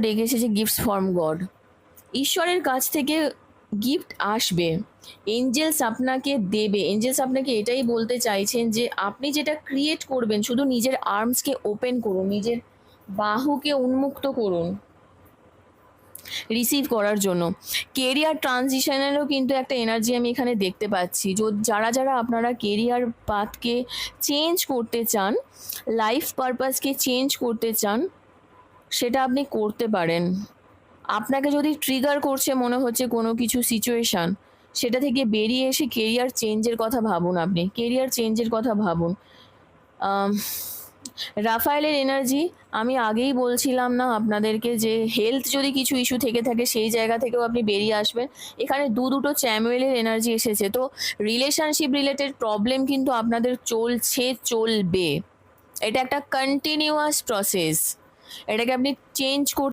ডেকে এসেছে gifts from god. ঈশ্বরের কাছ থেকে গিফট আসবে, এঞ্জেলস আপনাকে দেবে। এঞ্জেলস আপনাকে এটাই বলতে চাইছেন যে আপনি যেটা ক্রিয়েট করবেন, শুধু নিজের আর্মসকে ওপেন করুন, নিজের বাহুকে উন্মুক্ত করুন রিসিভ করার জন্য। কেরিয়ার ট্রানজিশনেরও কিন্তু একটা এনার্জি আমি এখানে দেখতে পাচ্ছি। যারা যারা আপনারা কেরিয়ার পাথকে চেঞ্জ করতে চান, লাইফ পারপাসকে চেঞ্জ করতে চান, সেটা আপনি করতে পারেন। আপনাকে যদি ট্রিগার করছে মনে হচ্ছে কোনো কিছু সিচুয়েশান, সেটা থেকে বেরিয়ে এসে কেরিয়ার চেঞ্জের কথা ভাবুন। আপনি কেরিয়ার চেঞ্জের কথা ভাবুন। রাফায়েলের এনার্জি, আমি আগেই বলছিলাম না আপনাদেরকে যে হেলথ যদি কিছু ইস্যু থেকে থাকে সেই জায়গা থেকেও আপনি বেরিয়ে আসবেন। এখানে দুটো চ্যামুয়েলের এনার্জি এসেছে। তো রিলেশনশিপ রিলেটেড প্রবলেম কিন্তু আপনাদের চলবে। এটা একটা কন্টিনিউয়াস প্রসেস, এটাকে আপনি চেঞ্জ করতে